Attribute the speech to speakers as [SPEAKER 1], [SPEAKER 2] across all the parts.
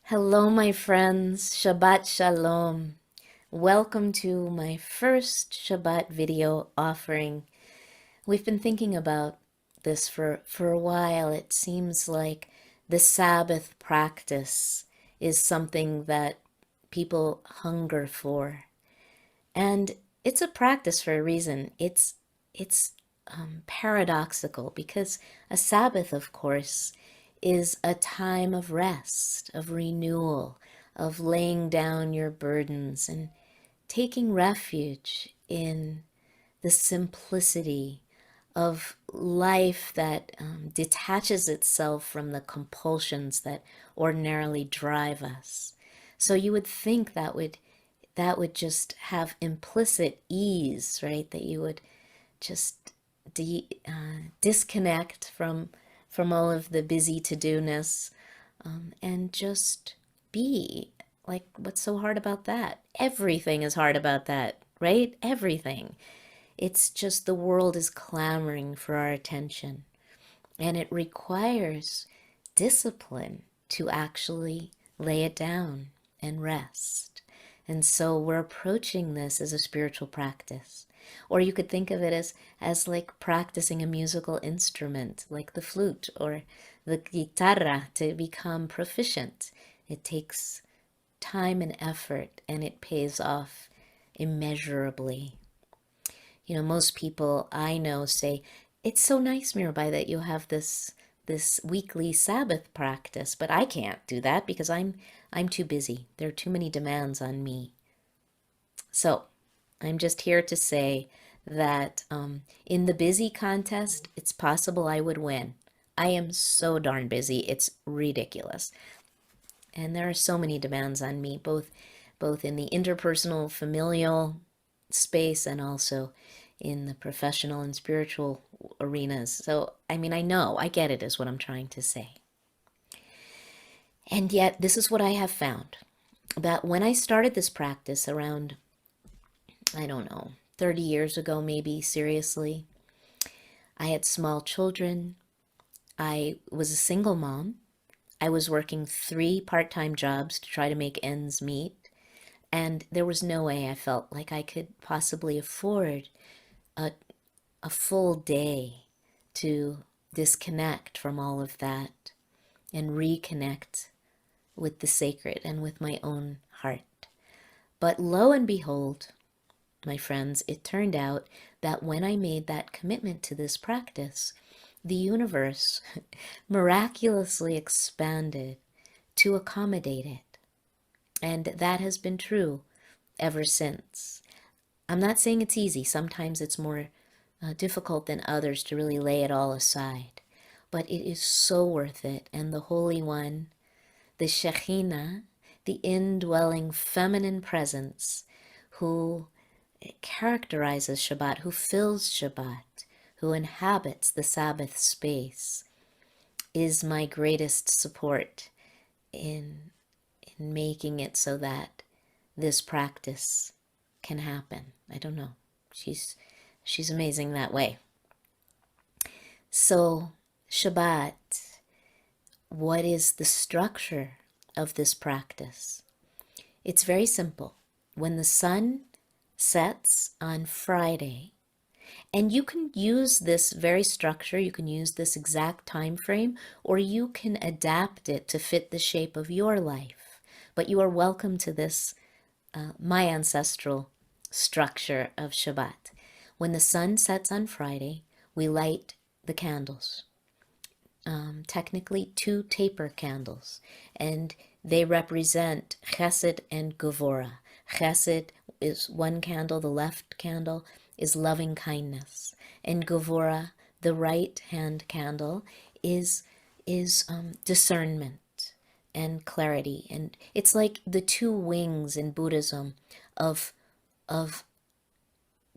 [SPEAKER 1] Hello, my friends. Shabbat Shalom. Welcome to my first Shabbat video offering. We've been thinking about this for a while. It seems like the Sabbath practice is something that people hunger for. And it's a practice for a reason. It's paradoxical because a Sabbath, of course, is a time of rest, of renewal, of laying down your burdens and taking refuge in the simplicity of life that detaches itself from the compulsions that ordinarily drive us. So you would think that would just have implicit ease, right? That you would just disconnect from all of the busy to-do-ness, and just be. Like, what's so hard about that? Everything is hard about that, right? Everything. It's just the world is clamoring for our attention, and it requires discipline to actually lay it down and rest. And so we're approaching this as a spiritual practice. Or you could think of it as like practicing a musical instrument, like the flute or the guitarra, to become proficient. It takes time and effort, and it pays off immeasurably. Most people I know say, it's so nice, Mirabai, that you have this weekly Sabbath practice, but I can't do that because I'm too busy. There are too many demands on me. So I'm just here to say that in the busy contest, it's possible I would win. I am so darn busy, it's ridiculous. And there are so many demands on me, both in the interpersonal, familial space and also in the professional and spiritual arenas. So, I mean, I get it, is what I'm trying to say. And yet, this is what I have found. That when I started this practice around, I don't know, 30 years ago, maybe, seriously, I had small children. I was a single mom. I was working 3 part-time jobs to try to make ends meet. And there was no way I felt like I could possibly afford a, a full day to disconnect from all of that and reconnect with the sacred and with my own heart. But lo and behold, my friends, it turned out that when I made that commitment to this practice, the universe miraculously expanded to accommodate it. And that has been true ever since. I'm not saying it's easy. Sometimes it's more difficult than others to really lay it all aside. But it is so worth it. And the Holy One, the Shekhinah, the indwelling feminine presence who characterizes Shabbat, who fills Shabbat, who inhabits the Sabbath space, is my greatest support in making it so that this practice can happen. I don't know. She's amazing that way. So, Shabbat, what is the structure of this practice? It's very simple. When the sun sets on Friday, and you can use this very structure, you can use this exact time frame, or you can adapt it to fit the shape of your life. But you are welcome to this, my ancestral structure of Shabbat. When the sun sets on Friday, we light the candles. Technically 2 taper candles, and they represent Chesed and Gevurah. Chesed is one candle, the left candle is loving kindness, and Gevurah, the right hand candle, is discernment and clarity. And it's like the 2 wings in Buddhism of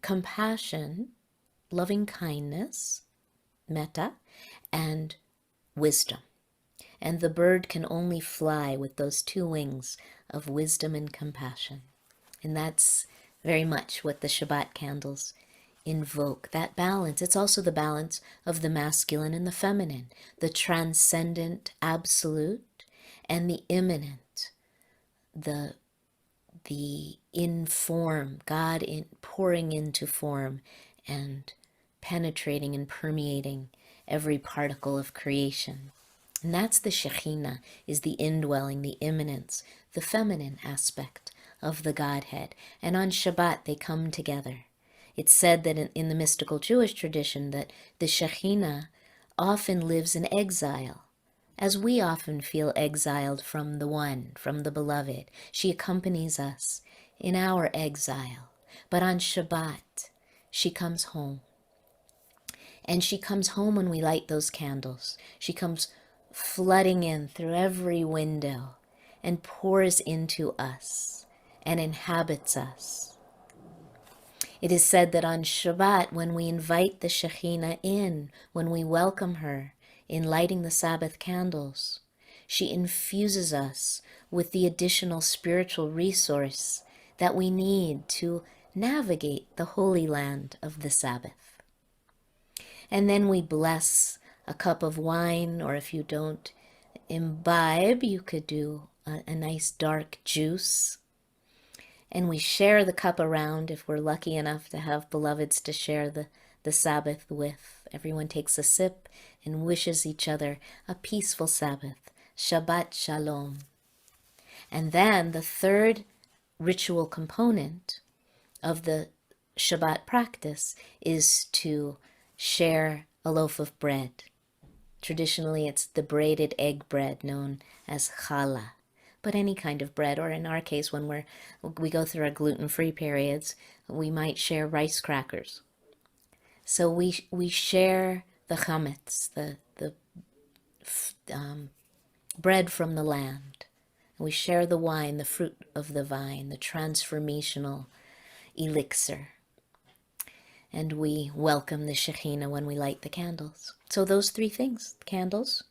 [SPEAKER 1] compassion, loving kindness, metta, and wisdom. And the bird can only fly with those 2 wings of wisdom and compassion. And that's very much what the Shabbat candles invoke, that balance. It's also the balance of the masculine and the feminine, the transcendent absolute and the immanent the in form, God in pouring into form and penetrating and permeating every particle of creation. And that's the Shekhinah, is the indwelling, the immanence, the feminine aspect of the Godhead. And on Shabbat they come together. It's said that in the mystical Jewish tradition that the Shekhinah often lives in exile, as we often feel exiled from the One, from the Beloved. She accompanies us in our exile. But on Shabbat, she comes home. And she comes home when we light those candles. She comes flooding in through every window and pours into us and inhabits us. It is said that on Shabbat, when we invite the Shekhinah in, when we welcome her in lighting the Sabbath candles, she infuses us with the additional spiritual resource that we need to navigate the holy land of the Sabbath. And then we bless a cup of wine, or if you don't imbibe, you could do a nice dark juice. And we share the cup around if we're lucky enough to have beloveds to share the Sabbath with. Everyone takes a sip and wishes each other a peaceful Sabbath. Shabbat Shalom. And then the third ritual component of the Shabbat practice is to share a loaf of bread. Traditionally, it's the braided egg bread known as challah. But any kind of bread, or in our case, when we go through our gluten-free periods, we might share rice crackers. So we share the chametz, the bread from the land. We share the wine, the fruit of the vine, the transformational elixir. And we welcome the Shekhinah when we light the candles. So those three things, candles,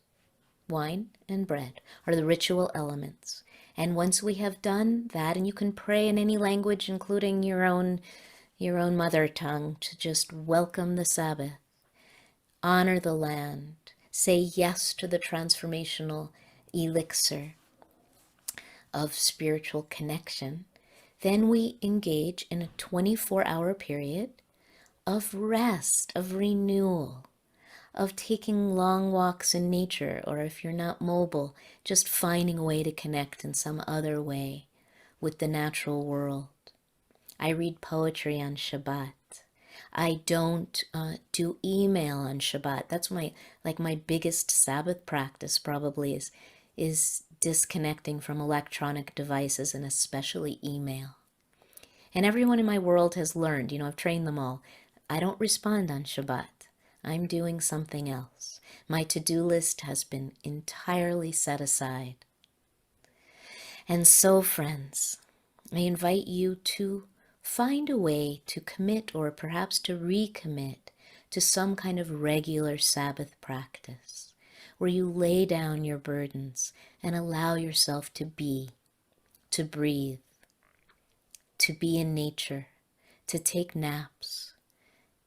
[SPEAKER 1] wine, and bread, are the ritual elements. And once we have done that, and you can pray in any language, including your own mother tongue, to just welcome the Sabbath, honor the land, say yes to the transformational elixir of spiritual connection, then we engage in a 24-hour period of rest, of renewal, of taking long walks in nature, or if you're not mobile, just finding a way to connect in some other way with the natural world. I read poetry on Shabbat. I don't do email on Shabbat. That's my biggest Sabbath practice probably is disconnecting from electronic devices and especially email. And everyone in my world has learned, I've trained them all. I don't respond on Shabbat. I'm doing something else. My to-do list has been entirely set aside. And so, friends, I invite you to find a way to commit, or perhaps to recommit, to some kind of regular Sabbath practice where you lay down your burdens and allow yourself to be, to breathe, to be in nature, to take naps,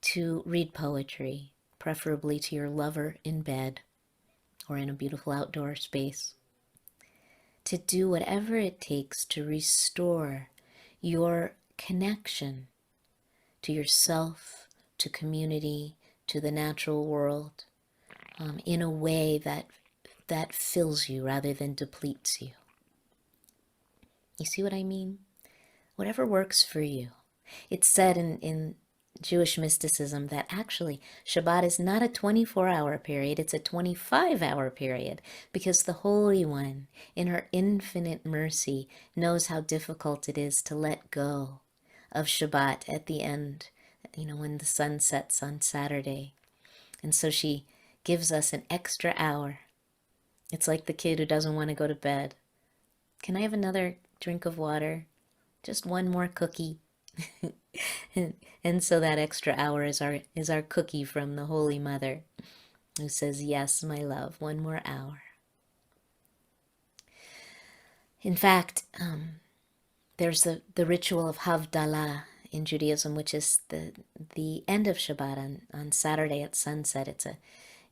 [SPEAKER 1] to read poetry, preferably to your lover in bed or in a beautiful outdoor space, to do whatever it takes to restore your connection to yourself, to community, to the natural world, in a way that fills you rather than depletes you. You see what I mean? Whatever works for you. It's said in Jewish mysticism that actually Shabbat is not a 24-hour period, it's a 25-hour period, because the Holy One, in her infinite mercy, knows how difficult it is to let go of Shabbat at the end, when the sun sets on Saturday. And so she gives us an extra hour. It's like the kid who doesn't want to go to bed. Can I have another drink of water? Just one more cookie. and so that extra hour is our cookie from the Holy Mother, who says, yes, my love, one more hour. In fact, there's the ritual of Havdalah in Judaism, which is the end of Shabbat on Saturday at sunset.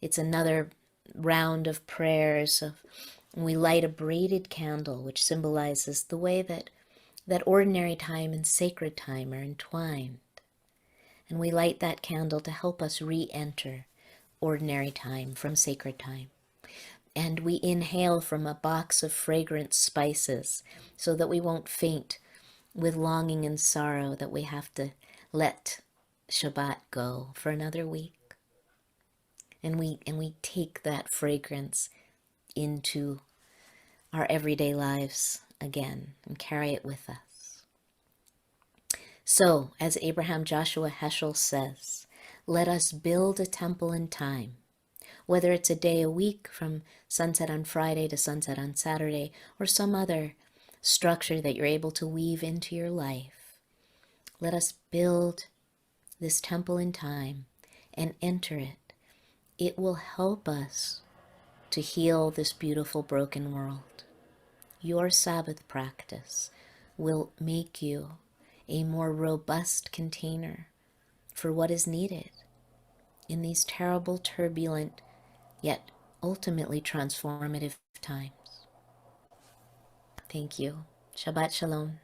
[SPEAKER 1] It's another round of prayers And we light a braided candle, which symbolizes the way that ordinary time and sacred time are entwined. And we light that candle to help us re-enter ordinary time from sacred time. And we inhale from a box of fragrant spices so that we won't faint with longing and sorrow that we have to let Shabbat go for another week. And we take that fragrance into our everyday lives again and carry it with us. So, as Abraham Joshua Heschel says, let us build a temple in time, whether it's a day a week from sunset on Friday to sunset on Saturday, or some other structure that you're able to weave into your life. Let us build this temple in time and enter it. It will help us to heal this beautiful broken world. Your Sabbath practice will make you a more robust container for what is needed in these terrible, turbulent, yet ultimately transformative times. Thank you. Shabbat Shalom.